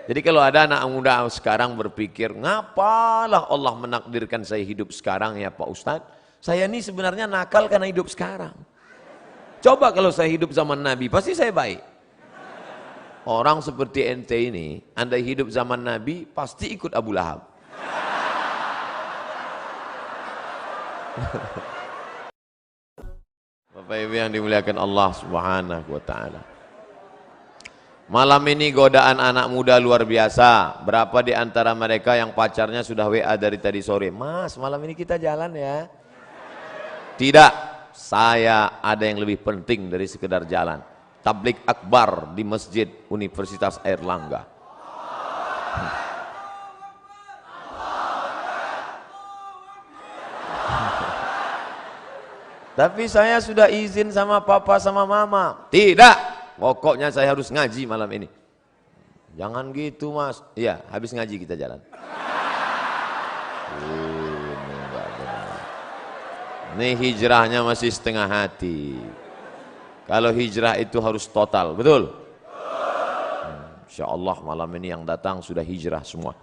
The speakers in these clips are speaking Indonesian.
Jadi kalau ada anak muda sekarang berpikir, ngapalah Allah menakdirkan saya hidup sekarang ya Pak Ustadz? Saya ini sebenarnya nakal karena hidup sekarang. Coba kalau saya hidup zaman Nabi, pasti saya baik. Orang seperti ente ini, andai hidup zaman Nabi, pasti ikut Abu Lahab. Bapak Ibu yang dimuliakan Allah Subhanahu wa Ta'ala. Malam ini godaan anak muda luar biasa. Berapa di antara mereka yang pacarnya sudah WA dari tadi sore? Mas, malam ini kita jalan ya? Tidak, saya ada yang lebih penting dari sekedar jalan. Tablik akbar di Masjid Universitas Airlangga. Tapi saya sudah izin sama papa sama mama. Tidak, pokoknya saya harus ngaji malam ini. Jangan gitu mas. Iya, habis ngaji kita jalan. Ini enggak benar. Ini hijrahnya masih setengah hati. Kalau hijrah itu harus total, betul? Insya Allah malam ini yang datang sudah hijrah semua.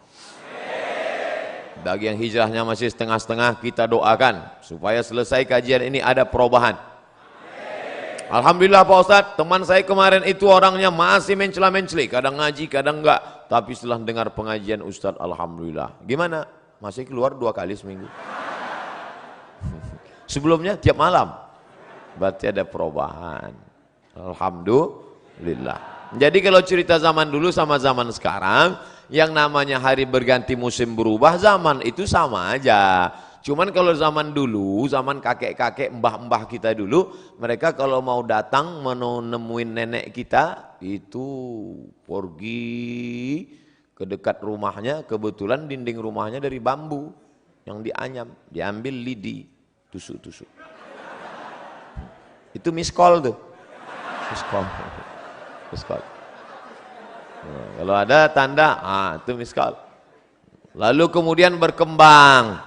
Bagi yang hijrahnya masih setengah-setengah, kita doakan supaya selesai kajian ini ada perubahan. Alhamdulillah Pak Ustadz, teman saya kemarin itu orangnya masih mencela-menceli, kadang ngaji, kadang enggak. Tapi setelah dengar pengajian Ustadz, Alhamdulillah. Gimana? Masih keluar 2 kali seminggu. Sebelumnya tiap malam. Berarti ada perubahan. Alhamdulillah. Jadi kalau cerita zaman dulu sama zaman sekarang, yang namanya hari berganti musim berubah, zaman itu sama aja. Cuman kalau zaman dulu, zaman kakek-kakek, mbah-mbah kita dulu, mereka kalau mau datang menemuin nenek kita, itu pergi ke dekat rumahnya, kebetulan dinding rumahnya dari bambu yang dianyam, diambil lidi, tusuk-tusuk. Itu miskol tuh. Miskol. Miskol. Nah, kalau ada tanda, itu miskal. Lalu kemudian berkembang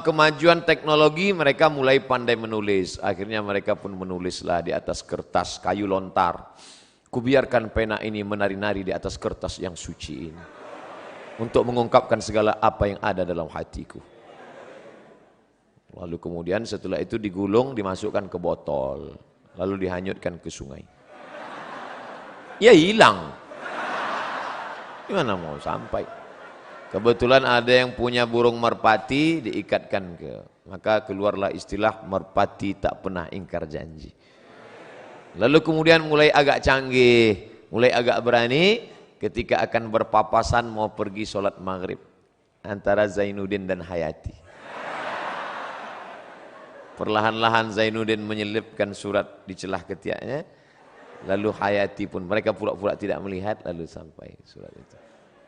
kemajuan teknologi, mereka mulai pandai menulis. Akhirnya mereka pun menulislah di atas kertas kayu lontar. Kubiarkan pena ini menari-nari di atas kertas yang suci ini, untuk mengungkapkan segala apa yang ada dalam hatiku. Lalu kemudian setelah itu digulung, dimasukkan ke botol, lalu dihanyutkan ke sungai. Ya hilang. Gimana mau sampai? Kebetulan ada yang punya burung merpati, diikatkan maka keluarlah istilah merpati tak pernah ingkar janji. Lalu kemudian mulai agak canggih, mulai agak berani ketika akan berpapasan mau pergi sholat maghrib antara Zainuddin dan Hayati. Perlahan-lahan Zainuddin menyelipkan surat di celah ketiaknya, lalu Hayati pun, mereka pura-pura tidak melihat, lalu sampai surat itu.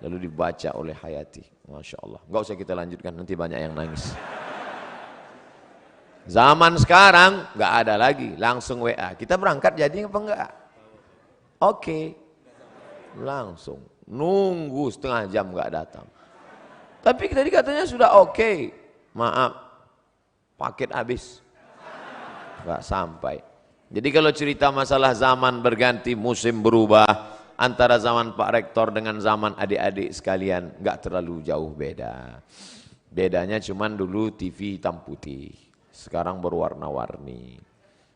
Lalu dibaca oleh Hayati. Masya Allah. Enggak usah kita lanjutkan, nanti banyak yang nangis. Zaman sekarang enggak ada lagi, langsung WA. Kita berangkat jadi apa enggak? Oke. Langsung. Nunggu setengah jam enggak datang. Tapi tadi katanya sudah oke. Maaf, paket habis. Enggak sampai. Jadi kalau cerita masalah zaman berganti, musim berubah, antara zaman Pak Rektor dengan zaman adik-adik sekalian enggak terlalu jauh beda. Bedanya cuman dulu TV hitam putih, sekarang berwarna-warni.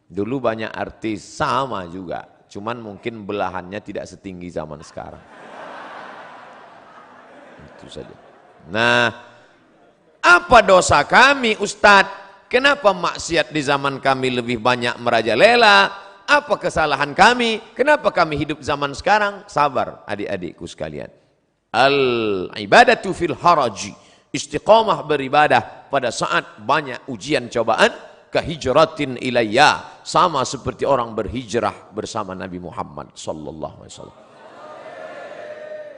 Dulu banyak artis sama juga, cuman mungkin belahannya tidak setinggi zaman sekarang. Itu saja. Nah, apa dosa kami Ustadz? Kenapa maksiat di zaman kami lebih banyak merajalela? Apa kesalahan kami? Kenapa kami hidup zaman sekarang? Sabar adik-adikku sekalian. Al-ibadatu fil haraji. Istiqamah beribadah pada saat banyak ujian cobaan. Kahijratin ilayya. Sama seperti orang berhijrah bersama Nabi Muhammad sallallahu alaihi wasallam.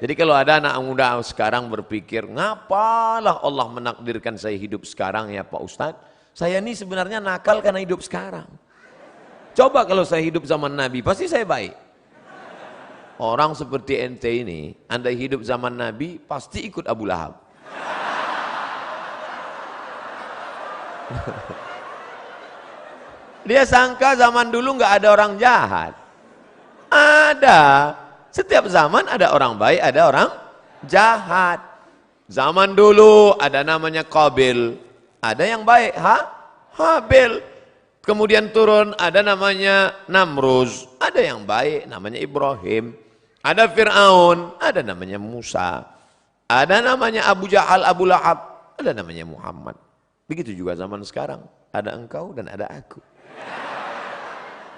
Jadi kalau ada anak muda sekarang berpikir, ngapalah Allah menakdirkan saya hidup sekarang ya Pak Ustadz? Saya ini sebenarnya nakal karena hidup sekarang. Coba kalau saya hidup zaman Nabi, pasti saya baik. Orang seperti ente ini, andai hidup zaman Nabi, pasti ikut Abu Lahab. Dia sangka zaman dulu nggak ada orang jahat. Ada. Setiap zaman ada orang baik, ada orang jahat. Zaman dulu ada namanya Qabil, ada yang baik, Habil. Kemudian turun ada namanya Namruz, ada yang baik namanya Ibrahim. Ada Fir'aun, ada namanya Musa. Ada namanya Abu Jahal, Abu Lahab, ada namanya Muhammad. Begitu juga zaman sekarang, ada engkau dan ada aku.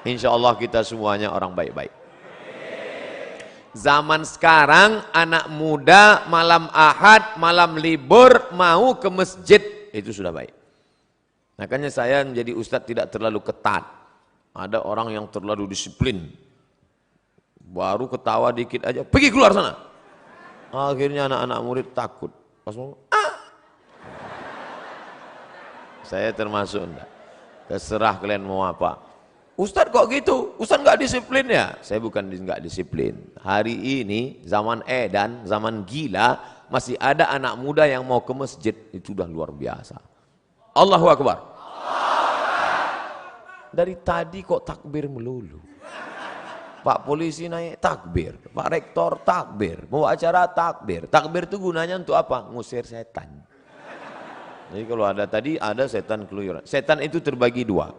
Insya Allah kita semuanya orang baik-baik. Zaman sekarang anak muda malam Ahad, malam libur mau ke masjid, itu sudah baik. Makanya saya menjadi ustadz tidak terlalu ketat. Ada orang yang terlalu disiplin. Baru ketawa dikit aja, pergi keluar sana. Akhirnya anak-anak murid takut. Pas mau, Saya termasuk enggak. Terserah kalian mau apa. Ustadz kok gitu? Ustadz nggak disiplin ya? Saya bukan nggak disiplin. Hari ini zaman edan, zaman gila, masih ada anak muda yang mau ke masjid, itu udah luar biasa. Allahu Akbar. Dari tadi kok takbir melulu. Pak polisi naik takbir, Pak rektor takbir, mau acara takbir. Takbir itu gunanya untuk apa? Ngusir setan. Jadi kalau ada tadi ada setan keluyuran. Setan itu terbagi dua.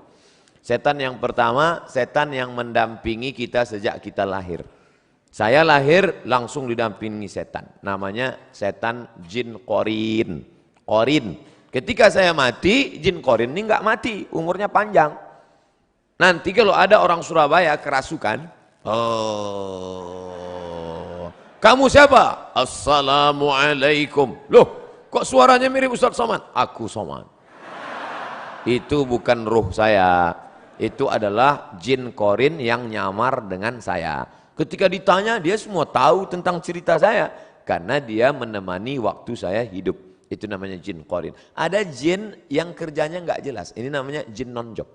Setan yang pertama, setan yang mendampingi kita sejak kita lahir. Saya lahir langsung didampingi setan. Namanya setan jin korin. Korin. Ketika saya mati, jin korin ini nggak mati, umurnya panjang. Nanti kalau ada orang Surabaya kerasukan, kamu siapa? Assalamualaikum. Loh, kok suaranya mirip Ustadz Somad? Aku Somad. Itu bukan ruh saya. Itu adalah jin korin yang nyamar dengan saya. Ketika ditanya, dia semua tahu tentang cerita saya. Karena dia menemani waktu saya hidup. Itu namanya jin korin. Ada jin yang kerjanya nggak jelas. Ini namanya jin non-job.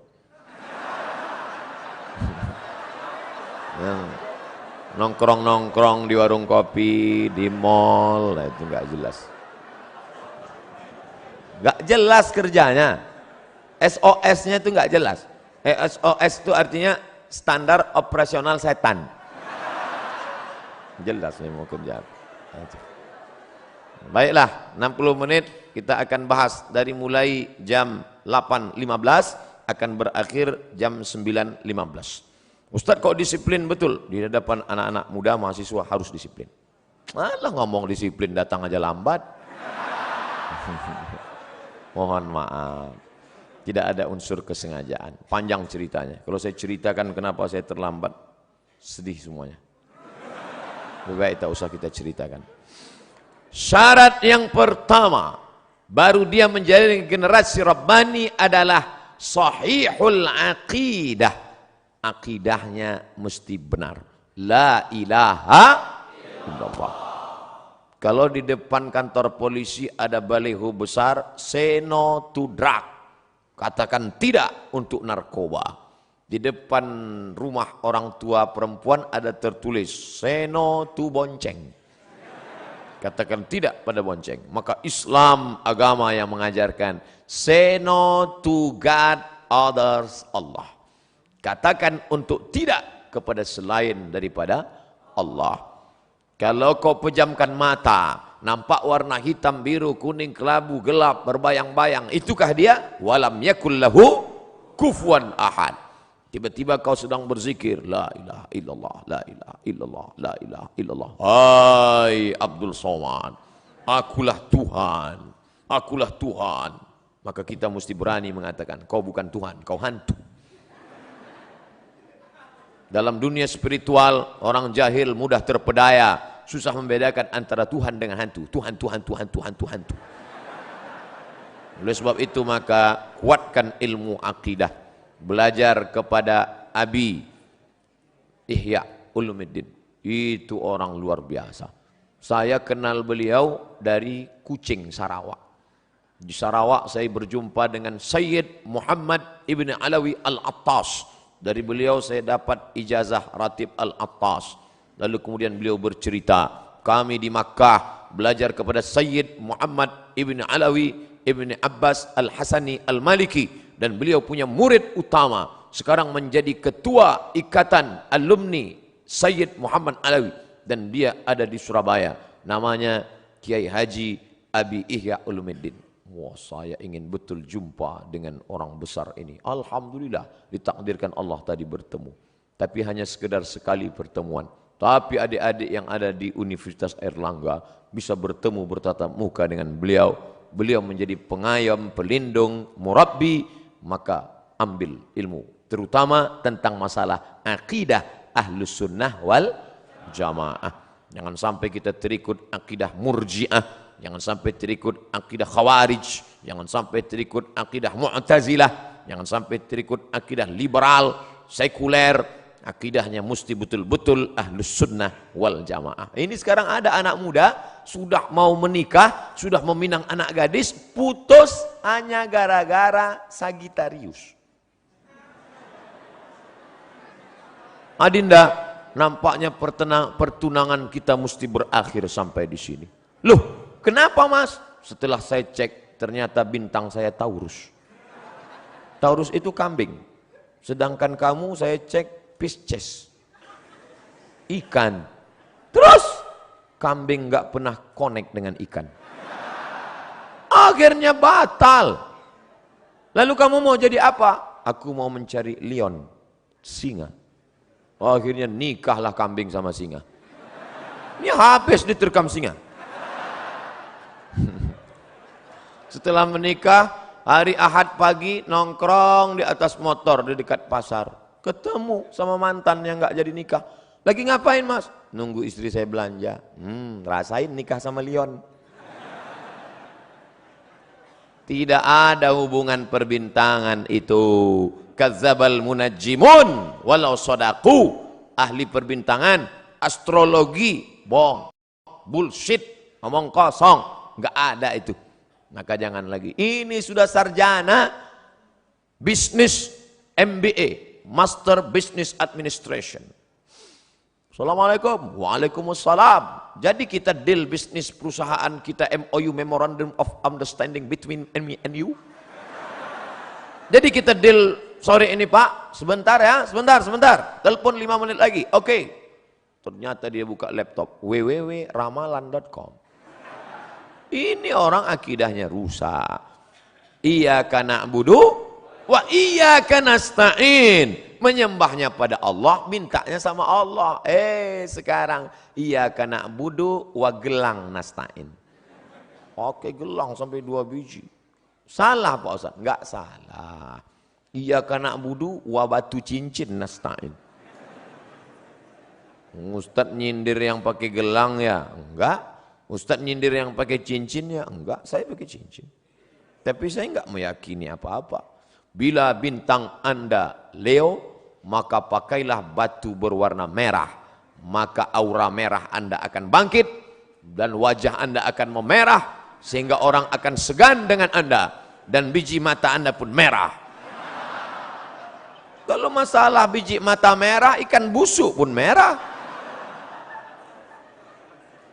Nongkrong-nongkrong di warung kopi, di mall, itu nggak jelas. Nggak jelas kerjanya. SOS-nya itu nggak jelas. SOS itu artinya standar operasional setan. Jelas nih mau kerja. Baiklah, 60 menit kita akan bahas dari mulai jam 8.15 akan berakhir jam 9.15. Ustadz kok disiplin betul? Di hadapan anak-anak muda mahasiswa harus disiplin. Alah ngomong disiplin datang aja lambat. Mohon maaf. Tidak ada unsur kesengajaan. Panjang ceritanya. Kalau saya ceritakan kenapa saya terlambat, sedih semuanya. Lebih baik tak usah kita ceritakan. Syarat yang pertama, baru dia menjadi generasi Rabbani adalah sahihul aqidah. Akidahnya mesti benar. La ilaha illallah. Kalau di depan kantor polisi ada baliho besar, say no to drug. Katakan tidak untuk narkoba. Di depan rumah orang tua perempuan ada tertulis say no to bonceng. Katakan tidak pada bonceng. Maka Islam agama yang mengajarkan say no to God, others, Allah. Katakan untuk tidak kepada selain daripada Allah. Kalau kau pejamkan mata, nampak warna hitam, biru, kuning, kelabu, gelap, berbayang-bayang, itukah dia? Walam yakul lahu kufuwan ahad. Tiba-tiba kau sedang berzikir, la ilaha illallah, la ilaha illallah, la ilaha illallah. Hai Abdul Somad, akulah Tuhan, akulah Tuhan. Maka kita mesti berani mengatakan, kau bukan Tuhan, kau hantu. Dalam dunia spiritual, orang jahil mudah terpedaya, susah membedakan antara Tuhan dengan hantu. Tuhan. Oleh sebab itu maka kuatkan ilmu akidah. Belajar kepada Abi Ihya Ulumuddin. Itu orang luar biasa. Saya kenal beliau dari Kucing, Sarawak. Di Sarawak saya berjumpa dengan Sayyid Muhammad Ibn Alawi Al-Attas. Dari beliau saya dapat ijazah Ratib Al-Attas. Lalu kemudian beliau bercerita, kami di Makkah belajar kepada Sayyid Muhammad Ibn Alawi Ibn Abbas Al-Hasani Al-Maliki. Dan beliau punya murid utama, sekarang menjadi ketua ikatan alumni Sayyid Muhammad Alawi. dan dia ada di Surabaya. Namanya Kiai Haji Abi Ihya Ulumuddin. Wah, saya ingin betul jumpa dengan orang besar ini. Alhamdulillah ditakdirkan Allah tadi bertemu. Tapi hanya sekedar sekali pertemuan. Tapi adik-adik yang ada di Universitas Airlangga bisa bertemu bertatap muka dengan beliau. Beliau menjadi pengayom, pelindung, murabbi, maka ambil ilmu. Terutama tentang masalah akidah Ahlus Sunnah wal Jamaah. Jangan sampai kita terikut akidah Murji'ah. Jangan sampai terikut akidah Khawarij, jangan sampai terikut akidah Mu'tazilah, jangan sampai terikut akidah liberal, sekuler. Akidahnya mesti betul-betul Ahlus Sunnah wal Jamaah. Ini sekarang ada anak muda sudah mau menikah, sudah meminang anak gadis, putus hanya gara-gara Sagitarius. Adinda, nampaknya pertunangan kita mesti berakhir sampai di sini. Loh, kenapa mas? Setelah saya cek, ternyata bintang saya Taurus. Taurus itu kambing. Sedangkan kamu saya cek Pisces. Ikan. Terus, kambing nggak pernah connect dengan ikan. Akhirnya batal. Lalu kamu mau jadi apa? Aku mau mencari lion, singa. Akhirnya nikahlah kambing sama singa. Ini habis diterkam singa. Setelah menikah, hari Ahad pagi nongkrong di atas motor di dekat pasar. Ketemu sama mantan yang nggak jadi nikah. Lagi ngapain mas? Nunggu istri saya belanja. Rasain nikah sama Leon. Tidak ada hubungan perbintangan itu. Kadzabal munajjimun walau sodaku. Ahli perbintangan, astrologi, bohong, bullshit, ngomong kosong. Nggak ada itu. Maka jangan lagi. Ini sudah sarjana bisnis MBA, Master Business Administration. Assalamualaikum. Waalaikumsalam. Jadi kita deal bisnis perusahaan kita MOU, Memorandum of Understanding between me and you. Jadi kita deal sore ini pak, sebentar ya, sebentar. Telepon 5 menit lagi, oke. Ternyata dia buka laptop, www.ramalan.com. Ini orang akidahnya rusak. Iyyaka na'budu wa iyyaka nasta'in. Menyembahnya pada Allah, mintanya sama Allah. Sekarang iyyaka na'budu wa gelang nasta'in. Oke, gelang sampai 2 biji. Salah Pak Ustaz? Enggak salah. Iyyaka na'budu wa batu cincin nasta'in. Ustaz nyindir yang pakai gelang ya? Enggak. Ustaz nyindir yang pakai cincin ya? Enggak, saya pakai cincin. Tapi saya enggak meyakini apa-apa. Bila bintang Anda Leo, maka pakailah batu berwarna merah. Maka aura merah Anda akan bangkit dan wajah Anda akan memerah sehingga orang akan segan dengan Anda dan biji mata Anda pun merah. Kalau masalah biji mata merah, ikan busuk pun merah.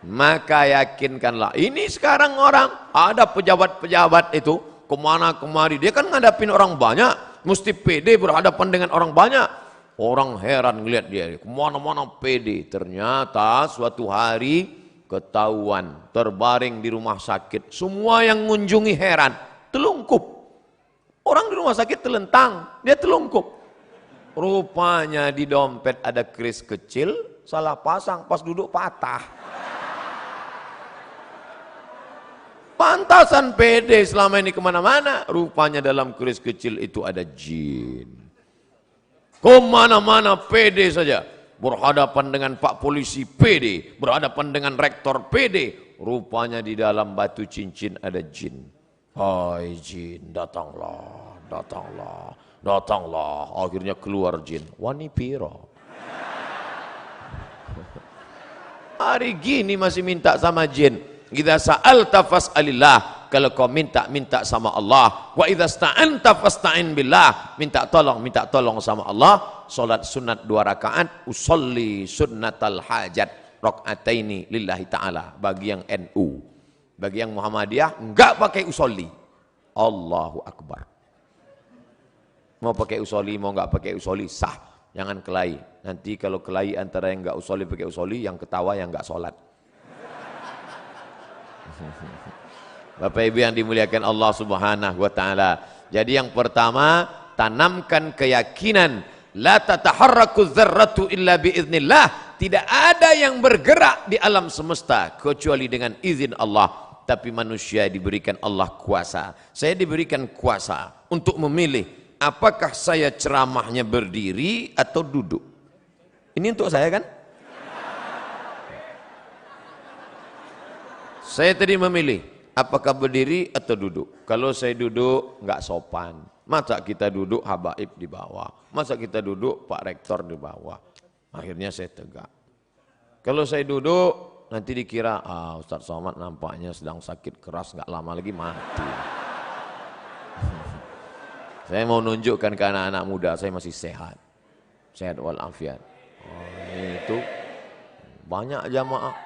Maka yakinkanlah, ini sekarang orang, ada pejabat-pejabat itu, kemana-kemari, dia kan ngadapin orang banyak, mesti pede berhadapan dengan orang banyak. Orang heran ngeliat dia, kemana-mana pede. Ternyata suatu hari ketahuan, terbaring di rumah sakit. Semua yang mengunjungi heran, telungkup. Orang di rumah sakit telentang, dia telungkup. Rupanya di dompet ada kris kecil, salah pasang, pas duduk patah. Pantasan pede selama ini kemana-mana. Rupanya dalam keris kecil itu ada jin. Kemana-mana pede saja. Berhadapan dengan Pak Polisi pede. Berhadapan dengan Rektor pede. Rupanya di dalam batu cincin ada jin. Hai jin, datanglah, datanglah, datanglah. Akhirnya keluar jin. Wani piro. Hari gini masih minta sama jin. Idza sa'alta fas'alillah, kalau kau minta sama Allah. Wa idza sta'anta fasta'in billah, minta tolong sama Allah. Salat sunat 2 rakaat, usolli sunnatal hajat rakaataini lillahi ta'ala. Bagi yang NU, bagi yang Muhammadiyah enggak pakai usolli. Allahu Akbar. Mau pakai usolli mau enggak pakai usolli sah. Jangan kelahi. Nanti kalau kelahi antara yang nggak usoli pakai usoli, yang ketawa yang nggak sholat. Bapak Ibu yang dimuliakan Allah Subhanahu wa taala. Jadi yang pertama, tanamkan keyakinan la tataharraku dzarratu illa biiznillah. Tidak ada yang bergerak di alam semesta kecuali dengan izin Allah. Tapi manusia diberikan Allah kuasa. Saya diberikan kuasa untuk memilih apakah saya ceramahnya berdiri atau duduk. Ini untuk saya kan? Saya tadi memilih apakah berdiri atau duduk. Kalau saya duduk nggak sopan. Masa kita duduk habaib di bawah. Masa kita duduk Pak Rektor di bawah. Akhirnya saya tegak. Kalau saya duduk nanti dikira Ustadz Somad nampaknya sedang sakit keras, nggak lama lagi mati. Saya mau nunjukkan ke anak-anak muda saya masih sehat. Sehat walafiat. Itu banyak jamaah.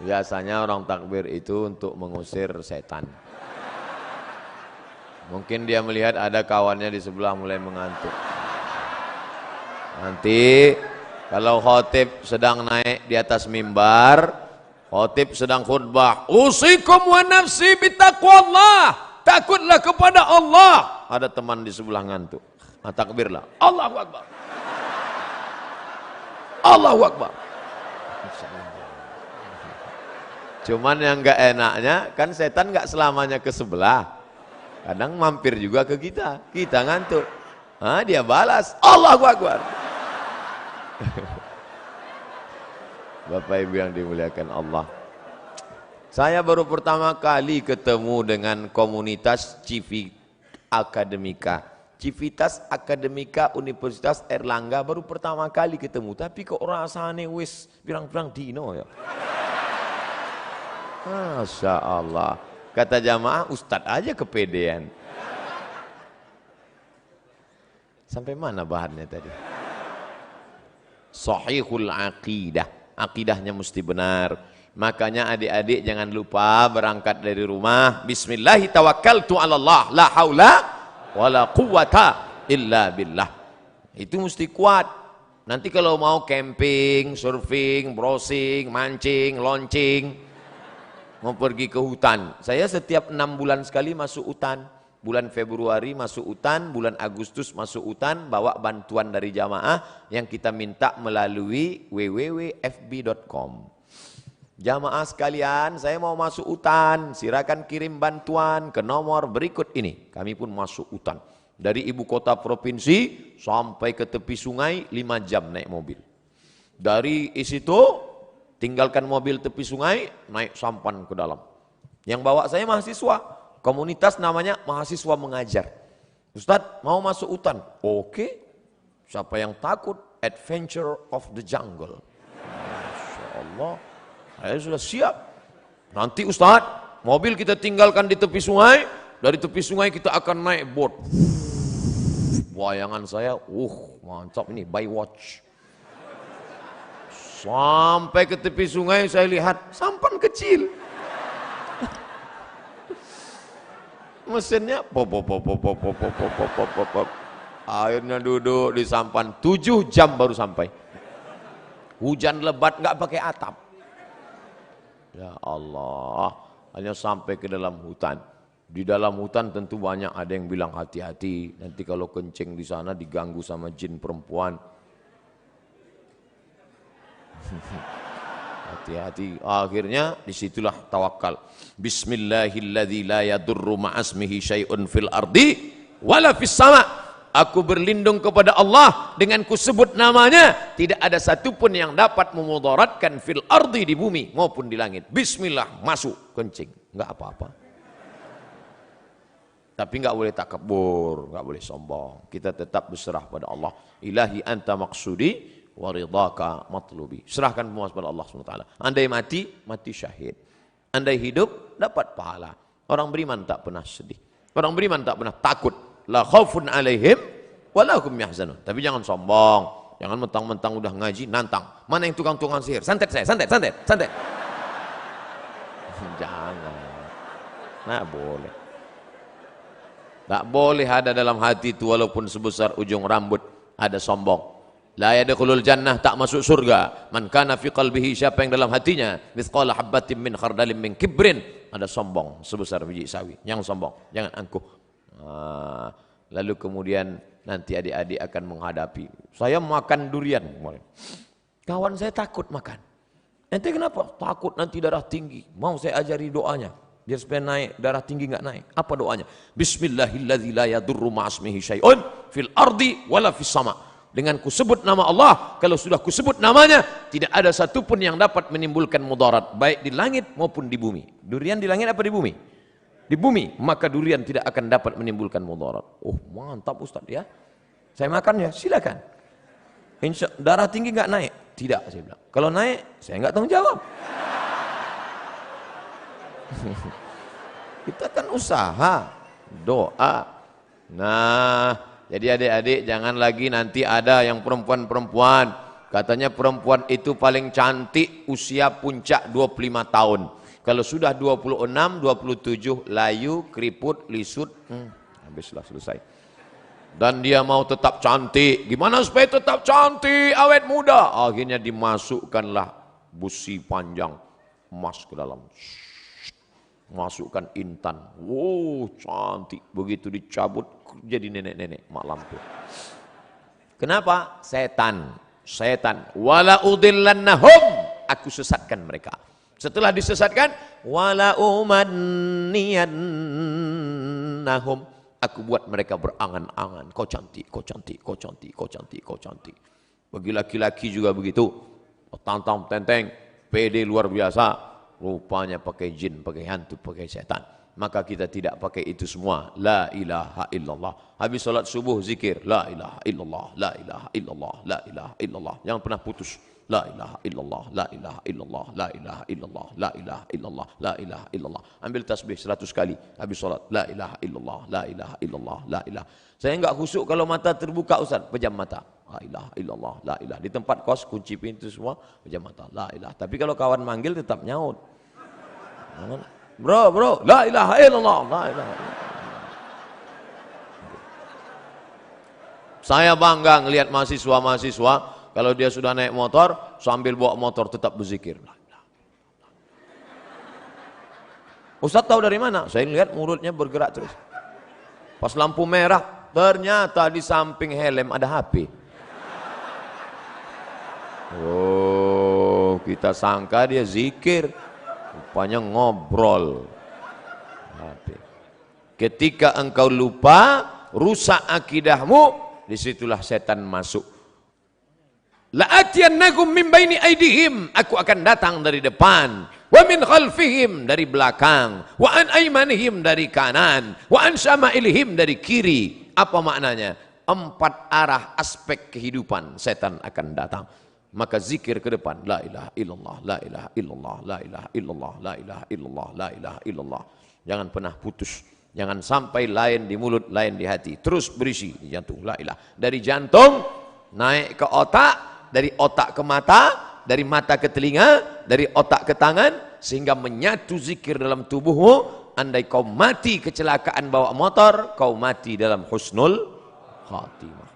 Biasanya orang takbir itu untuk mengusir setan. Mungkin dia melihat ada kawannya di sebelah mulai mengantuk. Nanti kalau khotib sedang naik di atas mimbar, khotib sedang khutbah, usikum wa nafsi bitaqwallah, takutlah kepada Allah. Ada teman di sebelah ngantuk. Takbirlah, Allahu Akbar, Allahu Akbar. Cuman yang enggak enaknya kan setan enggak selamanya ke sebelah. Kadang mampir juga ke kita. Kita ngantuk. Dia balas Allahu Akbar. Bapak Ibu yang dimuliakan Allah. Saya baru pertama kali ketemu dengan komunitas Civitas Akademika. Civitas Akademika Universitas Erlangga baru pertama kali ketemu. Tapi kok rasanya wis pirang-pirang dino ya. Masya Allah. Kata jamaah, Ustadz aja kepedean. Sampai mana bahannya tadi? Sahihul aqidah. Akidahnya mesti benar. Makanya adik-adik jangan lupa berangkat dari rumah. Bismillahi tawakkaltu ala Allah. La haula wala quwata illa billah. Itu mesti kuat. Nanti kalau mau camping, surfing, browsing, mancing, launching, mau pergi ke hutan. Saya setiap 6 bulan sekali masuk hutan. Bulan Februari masuk hutan, bulan Agustus masuk hutan, bawa bantuan dari jamaah yang kita minta melalui www.fb.com. Jamaah sekalian, saya mau masuk hutan, silakan kirim bantuan ke nomor berikut ini. Kami pun masuk hutan. Dari ibu kota provinsi sampai ke tepi sungai 5 jam naik mobil. Dari situ tinggalkan mobil tepi sungai, naik sampan ke dalam. Yang bawa saya mahasiswa, komunitas namanya mahasiswa mengajar. Ustadz mau masuk hutan? Oke, siapa yang takut? Adventure of the jungle. Masya Allah, saya sudah siap. Nanti Ustadz, mobil kita tinggalkan di tepi sungai, dari tepi sungai kita akan naik boat. Bayangan saya, mantap ini, by watch. Sampai ke tepi sungai saya lihat sampan kecil. Mesinnya pop. Akhirnya duduk di sampan 7 jam baru sampai. Hujan lebat nggak pakai atap. Ya Allah, hanya sampai ke dalam hutan. Di dalam hutan tentu banyak ada yang bilang hati-hati. Nanti kalau kencing di sana diganggu sama jin perempuan. Hati-hati. Akhirnya disitulah tawakal. Bismillahilladzi la yadurru ma'asmihi syai'un fil ardi wala fis sama. Aku berlindung kepada Allah dengan kusebut namanya. Tidak ada satupun yang dapat memudaratkan fil ardi di bumi maupun di langit. Bismillah, masuk kencing. Enggak apa-apa. Tapi enggak boleh takabur, enggak boleh sombong. Kita tetap berserah pada Allah. Ilahi anta maksudi waridhaka matlubi. Serahkan semua kepada Allah SWT. Andai mati, mati syahid. Andai hidup, dapat pahala. Orang beriman tak pernah sedih. Orang beriman tak pernah takut. La khaufun alaihim walahum yahzanun. Tapi jangan sombong. Jangan mentang-mentang udah ngaji, nantang. Mana yang tukang-tukang sihir? Santet saya, santet. Jangan. Nah boleh. Tak boleh ada dalam hati itu walaupun sebesar ujung rambut ada sombong. La yadkhulul jannah, tak masuk surga. Man kana fi qalbihi, siapa yang dalam hatinya mithqala habbatin min khardalin min kibrin, ada sombong sebesar biji sawi. Yang sombong, jangan angkuh. Lalu kemudian nanti adik-adik akan menghadapi. Saya makan durian kemarin. Kawan saya takut makan. Ente kenapa? Takut nanti darah tinggi. Mau saya ajari doanya. Biar supaya naik, darah tinggi enggak naik. Apa doanya? Bismillahilladzi la yadurru ma'asmihi syai'un fil ardi wala fis sama. Dengan kusebut nama Allah, kalau sudah kusebut namanya, tidak ada satupun yang dapat menimbulkan mudarat, baik di langit maupun di bumi. Durian di langit apa di bumi? Di bumi, maka durian tidak akan dapat menimbulkan mudarat. Oh, mantap Ustaz ya. Saya makan ya, silakan. Darah tinggi enggak naik? Tidak, saya bilang. Kalau naik, saya enggak tanggung jawab. Kita kan usaha, doa. Nah, jadi adik-adik jangan lagi nanti ada yang perempuan-perempuan. Katanya perempuan itu paling cantik usia puncak 25 tahun. Kalau sudah 26, 27, layu, keriput, lisut, habislah selesai. Dan dia mau tetap cantik. Gimana supaya tetap cantik, awet muda? Akhirnya dimasukkanlah busi panjang emas ke dalam. Masukkan intan, wow cantik, begitu dicabut jadi nenek-nenek mak lampu. Kenapa? Setan, wala udillannahum, aku sesatkan mereka. Setelah disesatkan, wala umanniyannahum, aku buat mereka berangan-angan, kau cantik, kau cantik, kau cantik, kau cantik, kau cantik. Bagi laki-laki juga begitu, tantang tenteng, pede luar biasa. Rupanya pakai jin, pakai hantu, pakai setan. Maka kita tidak pakai itu semua. La ilaha illallah. Habis salat subuh zikir. La ilaha illallah, la ilaha illallah, la ilaha illallah. Jangan pernah putus. La ilaha illallah, la ilaha illallah, la ilaha illallah, la ilaha illallah, la ilaha illallah. Ambil tasbih 100 kali. Habis salat. La ilaha illallah, la ilaha illallah, la ilaha. Saya enggak khusyuk kalau mata terbuka Ustaz. Pejam mata. La ilaha illallah, la ilaha. Di tempat kos kunci pintu semua, pejam mata. La ilaha. Tapi kalau kawan manggil tetap nyaut. Bro, la ilaha illallah, la ilaha illallah. Saya bangga ngelihat mahasiswa-mahasiswa kalau dia sudah naik motor sambil bawa motor tetap berzikir. Ustaz tahu dari mana? Saya lihat mulutnya bergerak terus. Pas lampu merah, ternyata di samping helm ada HP. Oh, kita sangka dia zikir. Rupanya ngobrol. Ketika engkau lupa, rusak akidahmu, disitulah setan masuk. La'atiyannakum min baini aidihim, aku akan datang dari depan, wa min khalfihim, dari belakang, wa an aymanihim, dari kanan, wa an syama'ilihim, dari kiri. Apa maknanya? 4 arah aspek kehidupan setan akan datang. Maka zikir ke depan, la ilaha illallah, la ilaha illallah, la ilaha illallah, la ilaha illallah, la ilaha illallah. Jangan pernah putus, jangan sampai lain di mulut, lain di hati. Terus berisi di jantung, la ilaha. Dari jantung naik ke otak, dari otak ke mata, dari mata ke telinga, dari otak ke tangan, sehingga menyatu zikir dalam tubuhmu. Andai kau mati kecelakaan bawa motor, kau mati dalam husnul khatimah.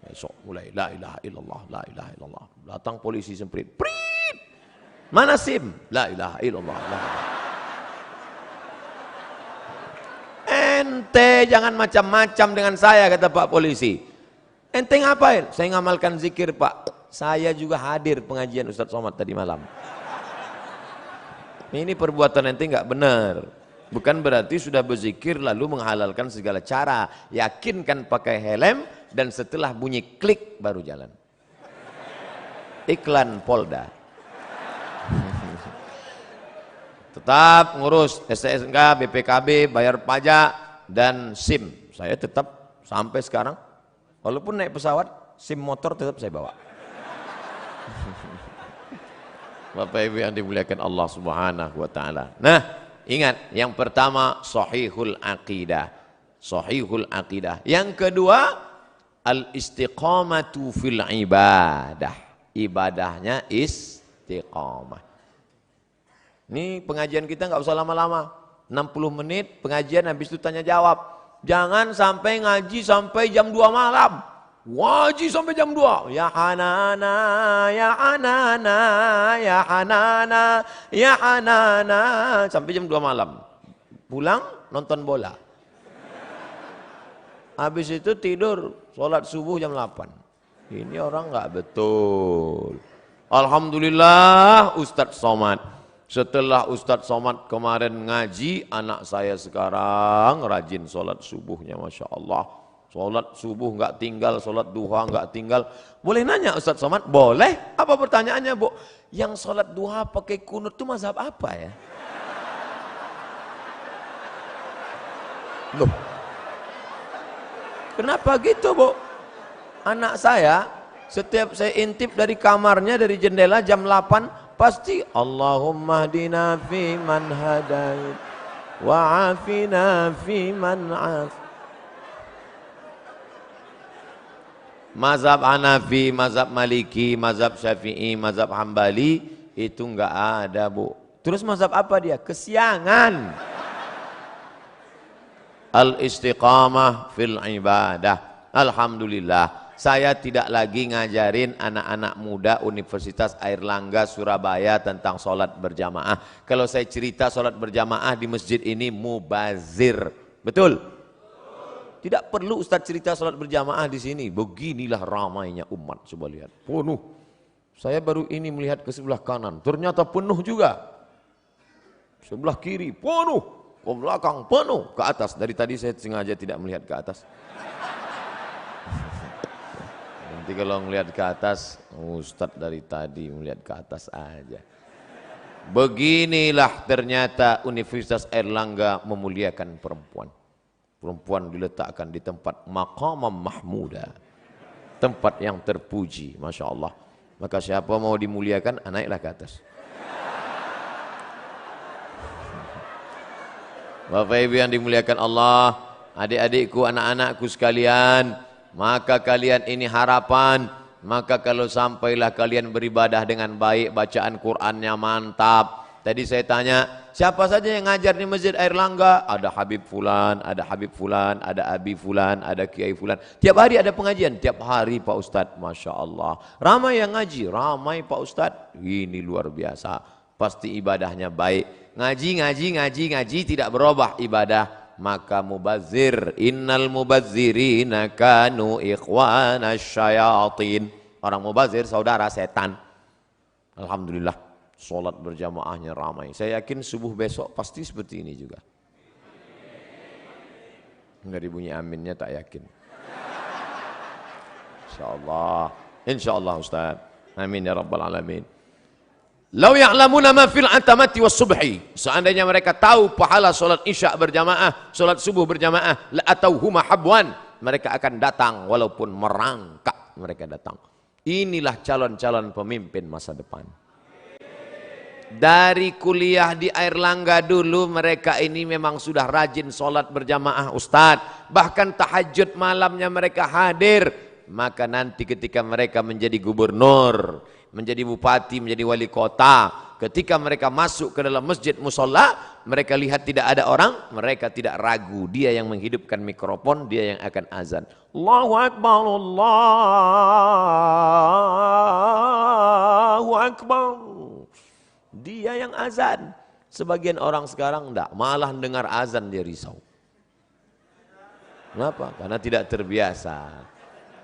Besok mulai la ilaha illallah, la ilaha illallah. Datang polisi semprit, prit, mana SIM? La ilaha illallah, la ilaha. Ente jangan macam-macam dengan saya, kata Pak Polisi. Ente ngapain? Saya ngamalkan zikir Pak. Saya juga hadir pengajian Ustaz Somad tadi malam. Ini perbuatan ente nggak benar. Bukan berarti sudah berzikir lalu menghalalkan segala cara. Yakinkan pakai helm. Dan setelah bunyi klik baru jalan. Iklan Polda. Tetap ngurus STNK, BPKB, bayar pajak dan SIM. Saya tetap sampai sekarang, walaupun naik pesawat, SIM motor tetap saya bawa. Bapak Ibu yang dimuliakan Allah Subhanahu wa taala. Nah, ingat yang pertama sahihul aqidah. Sahihul aqidah. Yang kedua al-istiqamatu fil ibadah. Ibadahnya istiqamah. Ini pengajian kita nggak usah lama-lama. 60 menit pengajian, habis itu tanya jawab. Jangan sampai ngaji sampai jam 2 malam. Ngaji sampai jam 2. Ya Hanana, ya Hanana, ya Hanana, ya Hanana. Sampai jam 2 malam. Pulang nonton bola. Habis itu tidur, sholat subuh jam 8. Ini orang nggak betul. Alhamdulillah Ustadz Somad. Setelah Ustadz Somad kemarin ngaji, anak saya sekarang rajin sholat subuhnya, Masya Allah. Sholat subuh nggak tinggal, sholat duha nggak tinggal. Boleh nanya Ustadz Somad? Boleh. Apa pertanyaannya, Bu? Yang sholat duha pakai kunut itu mazhab apa ya? Loh, kenapa gitu, Bu? Anak saya, setiap saya intip dari kamarnya, dari jendela jam 8, pasti Allahumma hdina fi man hadait wa afina fi man af. Mazhab Hanafi, mazhab Maliki, mazhab Syafi'i, mazhab Hambali itu enggak ada, Bu. Terus mazhab apa dia? Kesiangan. Al-istiqamah fil ibadah. Alhamdulillah, saya tidak lagi ngajarin anak-anak muda Universitas Airlangga Surabaya tentang sholat berjamaah. Kalau saya cerita sholat berjamaah di masjid ini mubazir. Betul? Tidak perlu Ustaz cerita sholat berjamaah di sini. Beginilah ramainya umat, coba lihat. Penuh. Saya baru ini melihat ke sebelah kanan, ternyata penuh juga. Sebelah kiri penuh, ke belakang penuh, ke atas. Dari tadi saya sengaja tidak melihat ke atas. Nanti kalau melihat ke atas, Ustaz dari tadi melihat ke atas aja. Beginilah ternyata Universitas Airlangga memuliakan perempuan. Perempuan diletakkan di tempat maqamam mahmuda, tempat yang terpuji, Masya Allah. Maka siapa mau dimuliakan, naiklah ke atas. Bapak Ibu yang dimuliakan Allah, adik-adikku, anak-anakku sekalian, maka kalian ini harapan. Maka kalau sampailah kalian beribadah dengan baik, bacaan Qur'annya mantap. Tadi saya tanya, siapa saja yang ngajar di Masjid Airlangga? Ada Habib Fulan, ada Habib Fulan, ada Abi Fulan, ada Kiai Fulan. Tiap hari ada pengajian, tiap hari Pak Ustadz, Masya Allah. Ramai yang ngaji, ramai Pak Ustadz. Ini luar biasa, pasti ibadahnya baik. Ngaji, tidak berubah ibadah. Maka mubazir, innal mubazzirina kanu ikhwanasy syayatin. Orang mubazir saudara setan. Alhamdulillah, sholat berjamaahnya ramai. Saya yakin subuh besok pasti seperti ini juga. Enggak dibunyi aminnya, tak yakin. Insyaallah Ustaz. Amin ya rabbal alamin. Lau ya'lamuna ma fil atamati was subhi. Seandainya mereka tahu pahala sholat isya berjamaah, sholat subuh berjamaah, la atauhuma habwan. Mereka akan datang walaupun merangkak, mereka datang. Inilah calon-calon pemimpin masa depan. Dari kuliah di Airlangga dulu mereka ini memang sudah rajin sholat berjamaah Ustadz. Bahkan tahajud malamnya mereka hadir. Maka nanti ketika mereka menjadi gubernur, menjadi bupati, menjadi wali kota, ketika mereka masuk ke dalam masjid musola, mereka lihat tidak ada orang, mereka tidak ragu. Dia yang menghidupkan mikrofon, dia yang akan azan. Allahu Akbar, Allahu Akbar. Dia yang azan. Sebagian orang sekarang enggak, malah dengar azan dia risau. Kenapa? Karena tidak terbiasa.